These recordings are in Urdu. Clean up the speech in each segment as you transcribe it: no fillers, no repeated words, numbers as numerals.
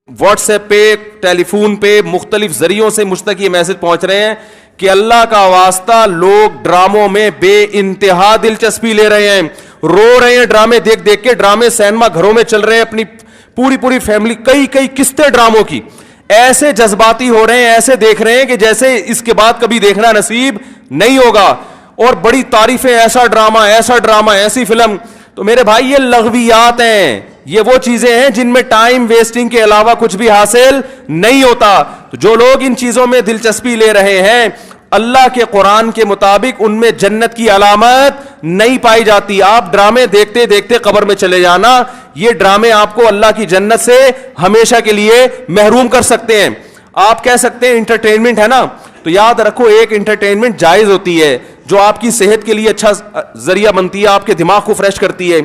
واٹس ایپ پہ, ٹیلی فون پہ, مختلف ذریعوں سے مجھ تک یہ میسج پہنچ رہے ہیں کہ اللہ کا واسطہ لوگ ڈراموں میں بے انتہا دلچسپی لے رہے ہیں, رو رہے ہیں ڈرامے دیکھ دیکھ کے. ڈرامے سینما گھروں میں چل رہے ہیں, اپنی پوری فیملی, کئی قسطیں ڈراموں کی, ایسے جذباتی ہو رہے ہیں, ایسے دیکھ رہے ہیں کہ جیسے اس کے بعد کبھی دیکھنا نصیب نہیں ہوگا. اور بڑی تعریفیں, ایسا ڈرامہ, ایسی فلم. تو میرے بھائی یہ لغویات ہیں, یہ وہ چیزیں ہیں جن میں ٹائم ویسٹنگ کے علاوہ کچھ بھی حاصل نہیں ہوتا. تو جو لوگ ان چیزوں میں دلچسپی لے رہے ہیں, اللہ کے قرآن کے مطابق ان میں جنت کی علامت نہیں پائی جاتی. آپ ڈرامے دیکھتے دیکھتے قبر میں چلے جانا, یہ ڈرامے آپ کو اللہ کی جنت سے ہمیشہ کے لیے محروم کر سکتے ہیں. آپ کہہ سکتے ہیں انٹرٹینمنٹ ہے نا, تو یاد رکھو ایک انٹرٹینمنٹ جائز ہوتی ہے جو آپ کی صحت کے لیے اچھا ذریعہ بنتی ہے, آپ کے دماغ کو فریش کرتی ہے.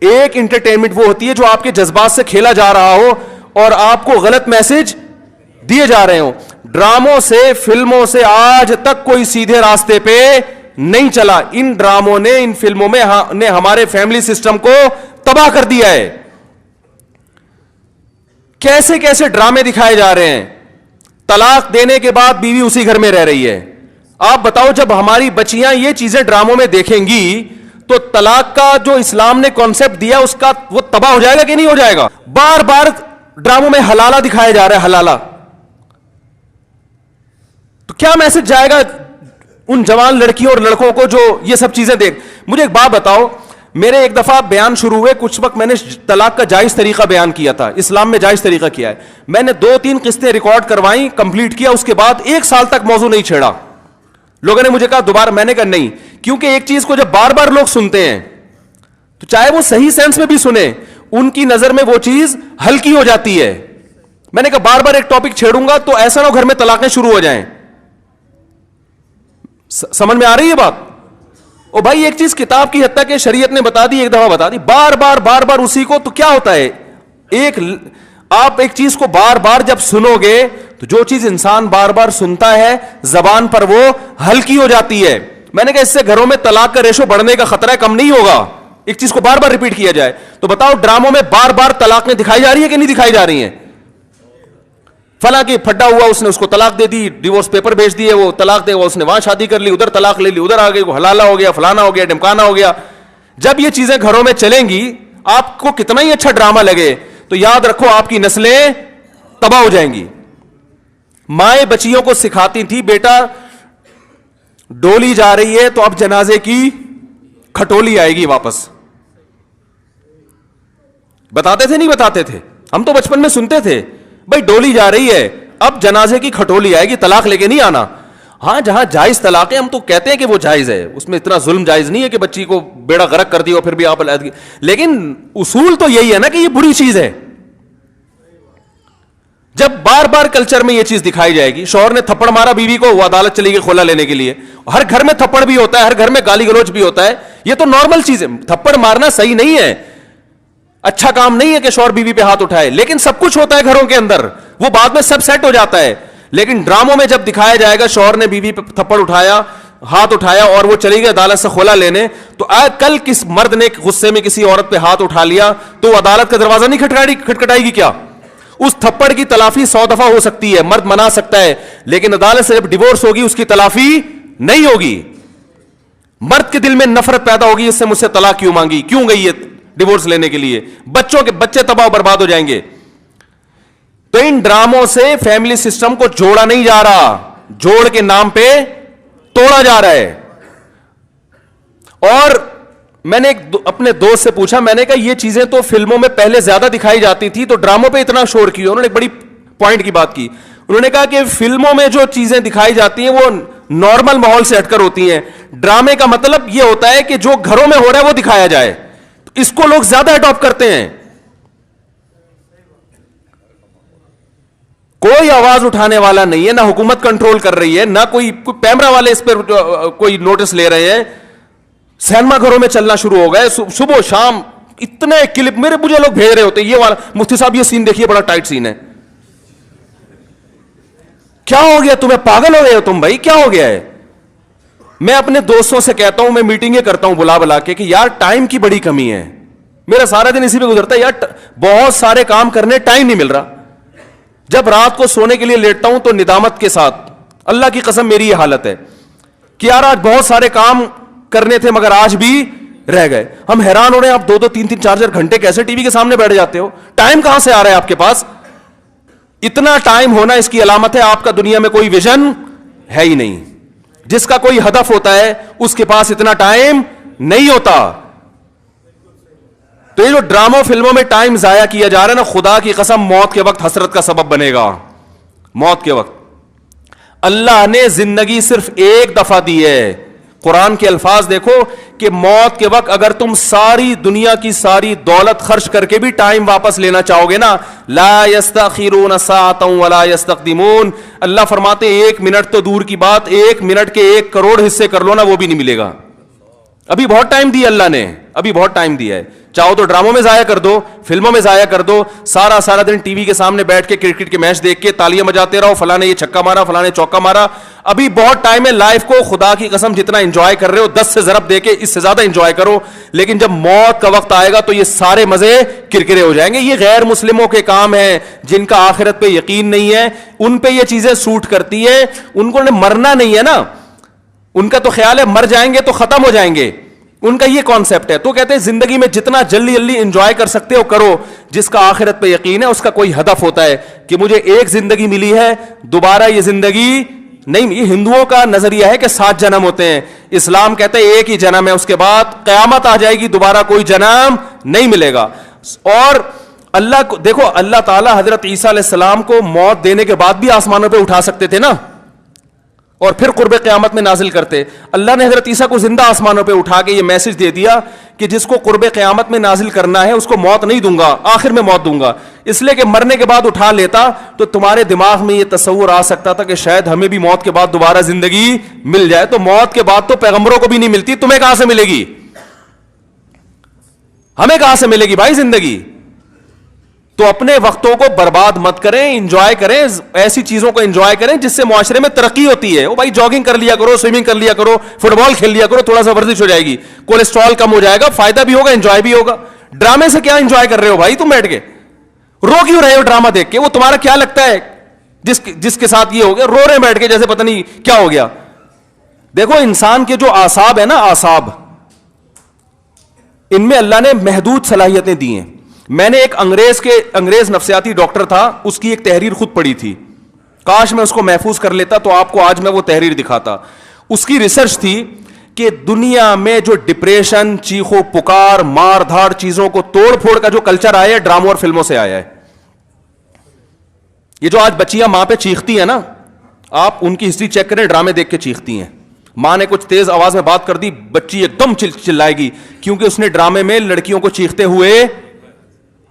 ایک انٹرٹینمنٹ وہ ہوتی ہے جو آپ کے جذبات سے کھیلا جا رہا ہو اور آپ کو غلط میسج دیے جا رہے ہوں. ڈراموں سے, فلموں سے آج تک کوئی سیدھے راستے پہ نہیں چلا. ان ڈراموں نے, ان فلموں میں نے ہمارے فیملی سسٹم کو تباہ کر دیا ہے. کیسے کیسے ڈرامے دکھائے جا رہے ہیں. طلاق دینے کے بعد بیوی اسی گھر میں رہ رہی ہے. آپ بتاؤ جب ہماری بچیاں یہ چیزیں ڈراموں میں دیکھیں گی تو طلاق کا جو اسلام نے کانسیپٹ دیا اس کا وہ تباہ ہو جائے گا کہ نہیں ہو جائے گا. بار بار ڈراموں میں حلالہ دکھایا جا رہا ہے, حلالہ. تو کیا میسج جائے گا ان جوان لڑکیوں اور لڑکوں کو جو یہ سب چیزیں دیکھ. مجھے ایک بات بتاؤ, میرے ایک دفعہ بیان شروع ہوئے, کچھ وقت میں نے طلاق کا جائز طریقہ بیان کیا تھا, اسلام میں جائز طریقہ کیا ہے. میں نے 2-3 قسطیں ریکارڈ کروائیں, کمپلیٹ کیا, اس کے بعد 1 سال تک موضوع نہیں چھیڑا. لوگوں نے مجھے کہا دوبارہ, میں نے کہا نہیں, کیونکہ ایک چیز کو جب بار بار لوگ سنتے ہیں تو چاہے وہ صحیح سینس میں بھی سنیں, ان کی نظر میں وہ چیز ہلکی ہو جاتی ہے. میں نے کہا بار بار ایک ٹاپک چھیڑوں گا تو ایسا نہ ہو گھر میں طلاقیں شروع ہو جائیں. سمجھ میں آ رہی ہے بات؟ او بھائی ایک چیز کتاب کی حد تک کہ شریعت نے بتا دی, ایک دفعہ بتا دی, بار بار اسی کو, تو کیا ہوتا ہے, آپ ایک چیز کو بار بار جب سنو گے تو جو چیز انسان بار بار سنتا ہے زبان پر وہ ہلکی ہو جاتی ہے. میں نے کہا اس سے گھروں میں طلاق کا ریشو بڑھنے کا خطرہ کم نہیں ہوگا, ایک چیز کو بار بار ریپیٹ کیا جائے. تو بتاؤ ڈراموں میں بار بار طلاقیں دکھائی جا رہی ہیں کہ نہیں دکھائی جا رہی ہیں؟ فلاں کی پھڈا ہوا, اس نے اس کو طلاق دے دی, ڈیورس پیپر بھیج دیے, وہ طلاق دے, وہ اس نے وہاں شادی کر لی, ادھر طلاق لے لی, ادھر آ گئی, وہ حلالہ ہو گیا, فلانا ہو گیا, ڈمکانا ہو گیا. جب یہ چیزیں گھروں میں چلیں گی, آپ کو کتنا ہی اچھا ڈرامہ لگے, تو یاد رکھو آپ کی نسلیں تباہ ہو جائیں گی. مائیں بچیوں کو سکھاتی تھی, بیٹا ڈولی جا رہی ہے تو اب جنازے کی کھٹولی آئے گی واپس. بتاتے تھے نہیں بتاتے تھے؟ ہم تو بچپن میں سنتے تھے, بھائی ڈولی جا رہی ہے اب جنازے کی کھٹولی آئے گی, طلاق لے کے نہیں آنا. ہاں جہاں جائز طلاق ہے ہم تو کہتے ہیں کہ وہ جائز ہے, اس میں اتنا ظلم جائز نہیں ہے کہ بچی کو بیڑا غرق کر دیا پھر بھی آپ علیحدگی, لیکن اصول تو یہی ہے نا کہ یہ بری چیز ہے. جب بار بار کلچر میں یہ چیز دکھائی جائے گی, شوہر نے تھپڑ مارا بیوی کو, وہ عدالت چلی گئی خلا لینے کے لیے. ہر گھر میں تھپڑ بھی ہوتا ہے, ہر گھر میں گالی گلوچ بھی ہوتا ہے, یہ تو نارمل چیز ہے. تھپڑ مارنا صحیح نہیں ہے, اچھا کام نہیں ہے کہ شوہر بیوی پہ ہاتھ اٹھائے, لیکن سب کچھ ہوتا ہے گھروں کے اندر, وہ بعد میں سب سیٹ ہو جاتا ہے. لیکن ڈراموں میں جب دکھایا جائے گا شوہر نے بیوی پہ تھپڑ اٹھایا, ہاتھ اٹھایا اور وہ چلی گئی عدالت سے خلا لینے, تو کل کس مرد نے غصے میں کسی عورت پہ ہاتھ اٹھا لیا تو وہ عدالت کا دروازہ نہیں کھٹکھٹائے گی کیا؟ اس تھپڑ کی تلافی 100 دفعہ ہو سکتی ہے, مرد منا سکتا ہے, لیکن عدالت سے جب ڈیورس ہوگی اس کی تلافی نہیں ہوگی. مرد کے دل میں نفرت پیدا ہوگی, اس سے مجھ سے طلاق کیوں مانگی, کیوں گئی ہے ڈیورس لینے کے لیے, بچے تباہ و برباد ہو جائیں گے. تو ان ڈراموں سے فیملی سسٹم کو جوڑا نہیں جا رہا, جوڑ کے نام پہ توڑا جا رہا ہے. اور میں نے اپنے دوست سے پوچھا, میں نے کہا یہ چیزیں تو فلموں میں پہلے زیادہ دکھائی جاتی تھی, تو ڈراموں پہ اتنا شور کیوں؟ انہوں نے ایک بڑی پوائنٹ کی بات کی. انہوں نے کہا کہ فلموں میں جو چیزیں دکھائی جاتی ہیں وہ نارمل ماحول سے ہٹ کر ہوتی ہیں, ڈرامے کا مطلب یہ ہوتا ہے کہ جو گھروں میں ہو رہا ہے وہ دکھایا جائے. اس کو لوگ زیادہ اڈاپٹ کرتے ہیں. کوئی آواز اٹھانے والا نہیں ہے, نہ حکومت کنٹرول کر رہی ہے, نہ کوئی کیمرہ والے اس پر کوئی نوٹس لے رہے ہیں. سینما گھروں میں چلنا شروع ہو گئے, صبح شام اتنے کلپ مجھے لوگ بھیج رہے ہوتے ہیں, یہ والا مفتی صاحب یہ سین دیکھیے بڑا ٹائٹ سین ہے. کیا ہو گیا تمہیں, پاگل ہو گئے ہو تم بھائی, کیا ہو گیا ہے؟ میں اپنے دوستوں سے کہتا ہوں, میں میٹنگیں کرتا ہوں بلا کے کہ یار ٹائم کی بڑی کمی ہے, میرا سارا دن اسی پہ گزرتا ہے یار, بہت سارے کام کرنے ٹائم نہیں مل رہا. جب رات کو سونے کے لیے لیٹتا ہوں تو ندامت کے ساتھ, اللہ کی قسم میری یہ حالت ہے کہ یار آج بہت سارے کام کرنے تھے مگر آج بھی رہ گئے. ہم حیران ہو رہے ہیں, آپ 2-2, 3-3, 4-4 گھنٹے کیسے ٹی وی کے سامنے بیٹھ جاتے ہو؟ ٹائم کہاں سے آ رہا ہے آپ کے پاس؟ اتنا ٹائم ہونا اس کی علامت ہے آپ کا دنیا میں کوئی ویژن ہے ہی نہیں. جس کا کوئی ہدف ہوتا ہے اس کے پاس اتنا ٹائم نہیں ہوتا. تو یہ جو ڈراموں فلموں میں ٹائم ضائع کیا جا رہا ہے نا, خدا کی قسم موت کے وقت حسرت کا سبب بنے گا. موت کے وقت اللہ نے زندگی صرف ایک دفعہ دی ہے. قرآن کے الفاظ دیکھو کہ موت کے وقت اگر تم ساری دنیا کی ساری دولت خرچ کر کے بھی ٹائم واپس لینا چاہو گے نا, لا یستاخرون ساعۃ ولا یستقدمون, اللہ فرماتے 1 منٹ تو دور کی بات, 1 منٹ کے 1 کروڑ حصے کر لو نا وہ بھی نہیں ملے گا. ابھی بہت ٹائم دیا اللہ نے, ابھی بہت ٹائم دیا ہے. چاہو تو ڈراموں میں ضائع کر دو, فلموں میں ضائع کر دو, سارا دن ٹی وی کے سامنے بیٹھ کے کرکٹ کے میچ دیکھ کے تالیاں بجاتے رہو, فلاں نے یہ چھکا مارا, فلاں نے چوکا مارا. ابھی بہت ٹائم ہے. لائف کو خدا کی قسم جتنا انجوائے کر رہے ہو 10 سے ضرب دے کے اس سے زیادہ انجوائے کرو. لیکن جب موت کا وقت آئے گا تو یہ سارے مزے کرکرے ہو جائیں گے. یہ غیر مسلموں کے کام ہیں, جن کا آخرت پہ یقین نہیں ہے, ان پہ یہ چیزیں سوٹ کرتی ہیں. ان کو مرنا نہیں ہے نا, ان کا تو خیال ہے مر جائیں گے تو ختم ہو جائیں گے, ان کا یہ کانسیپٹ ہے. تو کہتے ہیں زندگی میں جتنا جلدی انجوائے کر سکتے ہو کرو. جس کا آخرت پہ یقین ہے اس کا کوئی ہدف ہوتا ہے کہ مجھے ایک زندگی ملی ہے, دوبارہ یہ زندگی نہیں. یہ ہندوؤں کا نظریہ ہے کہ 7 جنم ہوتے ہیں. اسلام کہتے ہیں ایک ہی جنم ہے, اس کے بعد قیامت آ جائے گی, دوبارہ کوئی جنم نہیں ملے گا. اور اللہ کو دیکھو, اللہ تعالیٰ حضرت عیسیٰ علیہ السلام کو موت دینے کے بعد بھی آسمانوں پہ اٹھا سکتے تھے نا, اور پھر قرب قیامت میں نازل کرتے. اللہ نے حضرت عیسیٰ کو زندہ آسمانوں پہ اٹھا کے یہ میسج دے دیا کہ جس کو قرب قیامت میں نازل کرنا ہے اس کو موت نہیں دوں گا, آخر میں موت دوں گا. اس لیے کہ مرنے کے بعد اٹھا لیتا تو تمہارے دماغ میں یہ تصور آ سکتا تھا کہ شاید ہمیں بھی موت کے بعد دوبارہ زندگی مل جائے. تو موت کے بعد تو پیغمبروں کو بھی نہیں ملتی, تمہیں کہاں سے ملے گی؟ ہمیں کہاں سے ملے گی بھائی زندگی؟ تو اپنے وقتوں کو برباد مت کریں, انجوائے کریں, ایسی چیزوں کو انجوائے کریں جس سے معاشرے میں ترقی ہوتی ہے. وہ بھائی جاگنگ کر لیا کرو, سوئمنگ کر لیا کرو, فٹ بال کھیل لیا کرو, تھوڑا سا ورزش ہو جائے گی, کولیسٹرول کم ہو جائے گا, فائدہ بھی ہوگا, انجوائے بھی ہوگا. ڈرامے سے کیا انجوائے کر رہے ہو بھائی تم بیٹھ کے؟ رو کیوں رہے ہو ڈرامہ دیکھ کے؟ وہ تمہارا کیا لگتا ہے جس کے ساتھ یہ ہو گیا, رو رہے بیٹھ کے جیسے پتہ نہیں کیا ہو گیا. دیکھو انسان کے جو اعصاب ہے نا, اعصاب, ان میں اللہ نے محدود صلاحیتیں دی ہیں. میں نے ایک انگریز نفسیاتی ڈاکٹر تھا, اس کی ایک تحریر خود پڑھی تھی. کاش میں اس کو محفوظ کر لیتا تو آپ کو آج میں وہ تحریر دکھاتا. اس کی ریسرچ تھی کہ دنیا میں جو ڈپریشن, چیخو پکار, مار دھاڑ, چیزوں کو توڑ پھوڑ کا جو کلچر آیا ہے ڈراموں اور فلموں سے آیا ہے. یہ جو آج بچیاں ماں پہ چیختی ہیں نا, آپ ان کی ہسٹری چیک کریں, ڈرامے دیکھ کے چیختی ہیں. ماں نے کچھ تیز آواز میں بات کر دی, بچی ایک دم چلائے گی, کیونکہ اس نے ڈرامے میں لڑکیوں کو چیختے ہوئے,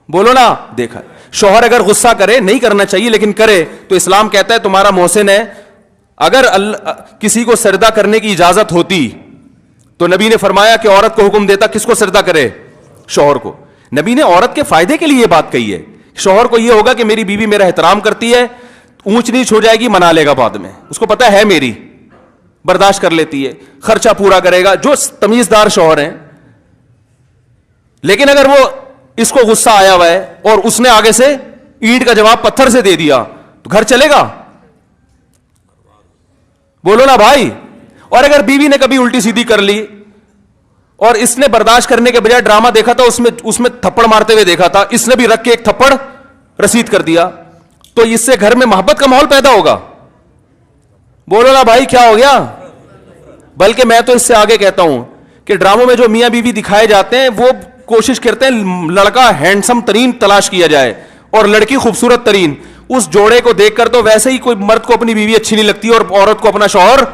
بولو نا, دیکھا. شوہر اگر غصہ کرے, نہیں کرنا چاہیے لیکن کرے, تو اسلام کہتا ہے تمہارا محسن ہے. اگر کسی کو سجدہ کرنے کی اجازت ہوتی تو نبی نے فرمایا کہ عورت کو حکم دیتا کس کو سجدہ کرے؟ شوہر کو. نبی نے عورت کے فائدے کے لیے یہ بات کہی ہے. شوہر کو یہ ہوگا کہ میری بیوی میرا احترام کرتی ہے, اونچ نیچ ہو جائے گی منا لے گا بعد میں, اس کو پتا ہے میری, برداشت کر لیتی ہے, خرچہ پورا کرے گا, جو تمیزدار شوہر ہیں. لیکن اگر وہ اس کو غصہ آیا ہوا ہے اور اس نے آگے سے اینٹ کا جواب پتھر سے دے دیا تو گھر چلے گا؟ بولو نا بھائی. اور اگر بیوی نے کبھی الٹی سیدھی کر لی اور اس نے برداشت کرنے کے بجائے ڈرامہ دیکھا تھا, اس میں تھپڑ مارتے ہوئے دیکھا تھا, اس نے بھی رکھ کے ایک تھپڑ رسید کر دیا, تو اس سے گھر میں محبت کا ماحول پیدا ہوگا؟ بولو نا بھائی کیا ہو گیا؟ بلکہ میں تو اس سے آگے کہتا ہوں کہ ڈراموں میں جو میاں بیوی دکھائے جاتے ہیں وہ کوشش کرتے ہیں لڑکا ہینڈسم ترین تلاش کیا جائے اور لڑکی خوبصورت ترین. اس جوڑے کو دیکھ کر تو ویسے ہی کوئی مرد کو اپنی بیوی اچھی نہیں لگتی اور عورت کو اپنا شوہر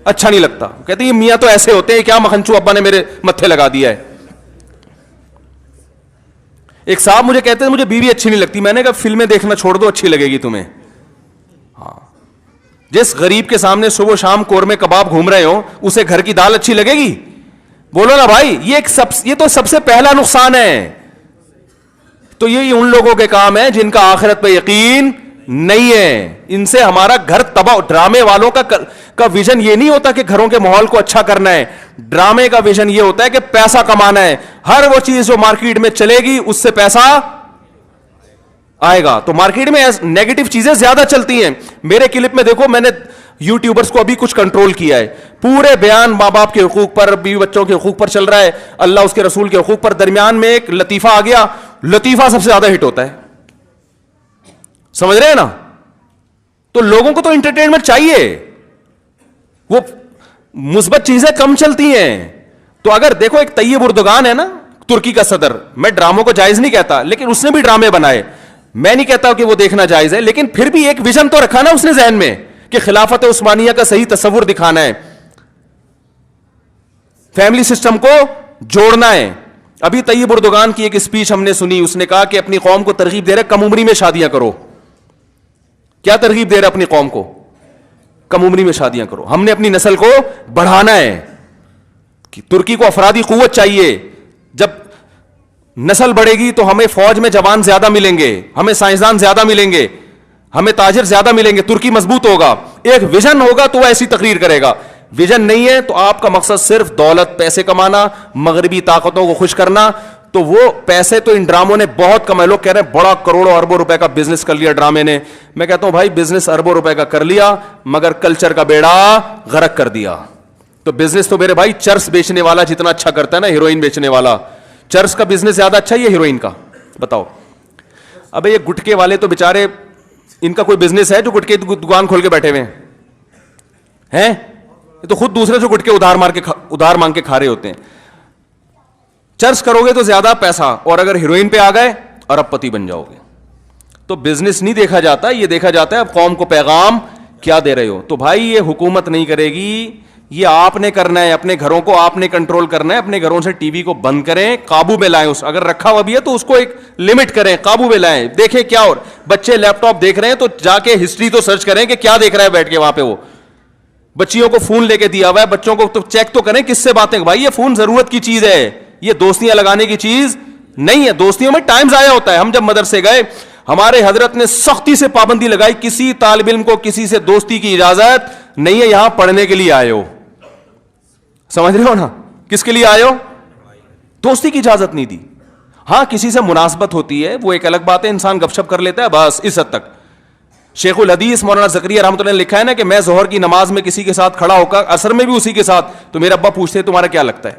اچھا نہیں لگتا. کہتے ہیں یہ میاں تو ایسے ہوتے ہیں, کیا مکھنچو ابا نے میرے متھے لگا دیا ہے. ایک صاحب مجھے کہتے ہیں مجھے بیوی اچھی نہیں لگتی. میں نے کہا فلمیں دیکھنا چھوڑ دو, اچھی لگے گی تمہیں. ہاں, جس غریب کے سامنے صبح شام قورمے کباب گھوم رہے ہو اسے گھر کی دال اچھی لگے گی؟ بولو نا بھائی. یہ تو سب سے پہلا نقصان ہے. تو یہ ان لوگوں کے کام ہے جن کا آخرت پہ یقین نہیں ہے. ان سے ہمارا گھر تباہ. ڈرامے والوں کا ویژن یہ نہیں ہوتا کہ گھروں کے ماحول کو اچھا کرنا ہے. ڈرامے کا ویژن یہ ہوتا ہے کہ پیسہ کمانا ہے. ہر وہ چیز جو مارکیٹ میں چلے گی اس سے پیسہ آئے گا. تو مارکیٹ میں نیگیٹو چیزیں زیادہ چلتی ہیں. میرے کلپ میں دیکھو, میں نے یوٹیوبرز کو ابھی کچھ کنٹرول کیا ہے, پورے بیان ماں باپ کے حقوق پر, بیوی بچوں کے حقوق پر چل رہا ہے, اللہ اس کے رسول کے حقوق پر. درمیان میں ایک لطیفہ آ گیا, لطیفہ سب سے زیادہ ہٹ ہوتا ہے. سمجھ رہے ہیں نا؟ تو لوگوں کو تو انٹرٹینمنٹ چاہیے, وہ مثبت چیزیں کم چلتی ہیں. تو اگر دیکھو ایک طیب اردوغان ہے نا, ترکی کا صدر, میں ڈراموں کو جائز نہیں کہتا, لیکن اس نے بھی ڈرامے بنائے. میں نہیں کہتا کہ وہ دیکھنا جائز ہے, لیکن پھر بھی ایک ویژن تو رکھا نا اس نے ذہن میں کہ خلافت عثمانیہ کا صحیح تصور دکھانا ہے, فیملی سسٹم کو جوڑنا ہے. ابھی طیب اردوغان کی ایک اسپیچ ہم نے سنی, اس نے کہا کہ اپنی قوم کو ترغیب دے رہے کم عمری میں شادیاں کرو. کیا ترغیب دے رہے اپنی قوم کو؟ کم عمری میں شادیاں کرو. ہم نے اپنی نسل کو بڑھانا ہے. ترکی کو افرادی قوت چاہیے. جب نسل بڑھے گی تو ہمیں فوج میں جوان زیادہ ملیں گے, ہمیں سائنسدان زیادہ ملیں گے, ہمیں تاجر زیادہ ملیں گے, ترکی مضبوط ہوگا. ایک ویژن ہوگا تو وہ ایسی تقریر کرے گا. ویژن نہیں ہے تو آپ کا مقصد صرف دولت, پیسے کمانا, مغربی طاقتوں کو خوش کرنا, تو وہ پیسے تو ان ڈراموں نے بہت کمائے. لوگ کہہ رہے ہیں بڑا کروڑوں اربوں روپے کا بزنس کر لیا ڈرامے نے. میں کہتا ہوں بھائی بزنس اربوں روپے کا کر لیا, مگر کلچر کا بیڑا غرق کر دیا. تو بزنس تو میرے بھائی چرس بیچنے والا جتنا اچھا کرتا ہے نا, ہیروئن بیچنے والا, چرس کا بزنس زیادہ اچھا ہے یا ہیروئن کا؟ بتاؤ. ابے یہ گٹکے والے تو بےچارے, ان کا کوئی بزنس ہے جو گٹکے دکان کھول کے بیٹھے ہوئے ہیں؟ یہ تو خود دوسرے سے گٹکے ادھار مانگ کے کھا رہے ہوتے ہیں. چرس کرو گے تو زیادہ پیسہ, اور اگر ہیروئن پہ آ گئے ارب پتی بن جاؤ گے. تو بزنس نہیں دیکھا جاتا, یہ دیکھا جاتا ہے اب قوم کو پیغام کیا دے رہے ہو. تو بھائی یہ حکومت نہیں کرے گی, یہ آپ نے کرنا ہے. اپنے گھروں کو آپ نے کنٹرول کرنا ہے. اپنے گھروں سے ٹی وی کو بند کریں, قابو میں لائیں. اس اگر رکھا ہوا بھی ہے تو اس کو ایک لمٹ کریں, قابو میں لائیں. دیکھیں کیا, اور بچے لیپ ٹاپ دیکھ رہے ہیں تو جا کے ہسٹری تو سرچ کریں کہ کیا دیکھ رہا ہے بیٹھ کے وہاں پہ. وہ بچیوں کو فون لے کے دیا ہوا ہے, بچوں کو تو چیک تو کریں کس سے باتیں. بھائی یہ فون ضرورت کی چیز ہے, یہ دوستیاں لگانے کی چیز نہیں ہے. دوستیوں میں ٹائم ضائع ہوتا ہے. ہم جب مدرسے گئے, ہمارے حضرت نے سختی سے پابندی لگائی, کسی طالب علم کو کسی سے دوستی کی اجازت نہیں ہے, یہاں پڑھنے کے لیے آئے ہو. سمجھ رہے ہو نا, کس کے لیے آئے ہو؟ دوستی کی اجازت نہیں دی. ہاں کسی سے مناسبت ہوتی ہے, وہ ایک الگ بات ہے, انسان گپ شپ کر لیتا ہے, بس اس حد تک. شیخ الحدیث مولانا زکریا رحمۃ اللہ نے لکھا ہے نا کہ میں ظہر کی نماز میں کسی کے ساتھ کھڑا ہو کر, عصر میں بھی اسی کے ساتھ, تو میرے ابا پوچھتے تمہارا کیا لگتا ہے,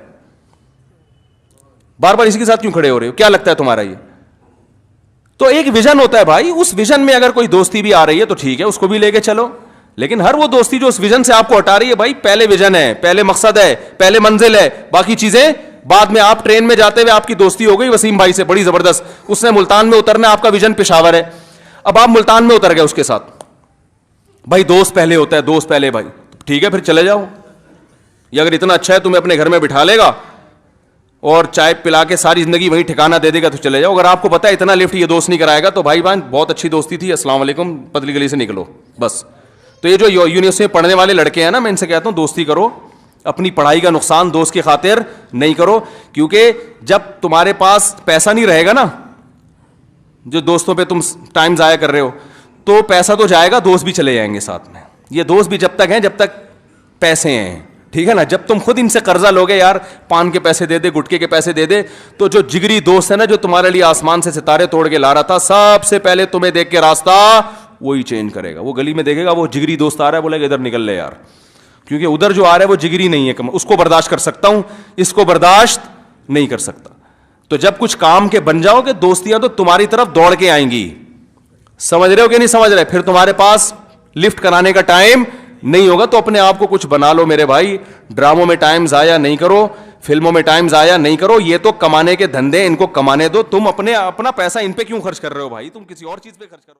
بار بار اسی کے ساتھ کیوں کھڑے ہو رہے ہو, کیا لگتا ہے تمہارا یہ؟ تو ایک ویژن ہوتا ہے بھائی, اس ویژن میں اگر کوئی دوستی بھی آ رہی ہے تو ٹھیک ہے, اس کو بھی لے کے چلو. لیکن ہر وہ دوستی جو اس ویژن سے آپ کو ہٹا رہی ہے, بھائی پہلے ویژن ہے, پہلے مقصد ہے, پہلے منزل ہے, باقی چیزیں بعد میں. آپ ٹرین میں جاتے ہوئے آپ کی دوستی ہو گئی وسیم بھائی سے بڑی زبردست, اس نے ملتان میں اترنا, آپ کا ویژن پشاور ہے, اب آپ ملتان میں اتر گئے اس کے ساتھ. بھائی دوست پہلے ہوتا ہے, دوست پہلے. بھائی ٹھیک ہے پھر چلے جاؤ, یہ اگر اتنا اچھا ہے تمہیں اپنے گھر میں بٹھا لے گا اور چائے پلا کے ساری زندگی وہیں ٹھکانہ دے دے گا تو چلے جاؤ. اگر آپ کو پتا ہے اتنا لفٹ یہ دوست نہیں کرائے گا تو بھائی بہن بہت اچھی دوستی تھی, السلام علیکم, پتلی گلی سے نکلو بس. تو یہ جو یونیورسٹی میں پڑھنے والے لڑکے ہیں نا, میں ان سے کہتا ہوں دوستی کرو, اپنی پڑھائی کا نقصان دوست کی خاطر نہیں کرو. کیونکہ جب تمہارے پاس پیسہ نہیں رہے گا نا, جو دوستوں پہ تم ٹائم ضائع کر رہے ہو, تو پیسہ تو جائے گا, دوست بھی چلے جائیں گے ساتھ میں. یہ دوست بھی جب تک ہیں جب تک پیسے ہیں, ٹھیک ہے نا. جب تم خود ان سے قرضہ لوگے, یار پان کے پیسے دے دے, گٹکے کے پیسے دے دے, تو جو جگری دوست ہے نا, جو تمہارے لیے آسمان سے ستارے توڑ کے لا رہا تھا, سب سے پہلے تمہیں دیکھ کے راستہ وہی چینج کرے گا. وہ گلی میں دیکھے گا وہ جگری دوست آ رہا ہے, بولے گا ادھر نکل لے یار, کیونکہ ادھر جو آ رہا ہے وہ جگری نہیں ہے, اس کو برداشت کر سکتا ہوں, اس کو برداشت نہیں کر سکتا. تو جب کچھ کام کے بن جاؤ گے, دوستیاں تو تمہاری طرف دوڑ کے آئیں گی. سمجھ رہے ہو کہ نہیں سمجھ رہے؟ پھر تمہارے پاس لفٹ کرانے کا ٹائم نہیں ہوگا. تو اپنے آپ کو کچھ بنا لو میرے بھائی, ڈراموں میں ٹائم ضائع نہیں کرو, فلموں میں ٹائم ضائع نہیں کرو. یہ تو کمانے کے دھندے, ان کو کمانے دو. تم اپنا پیسہ ان پہ کیوں خرچ کر رہے ہو بھائی, تم کسی اور چیز پہ خرچ کرو.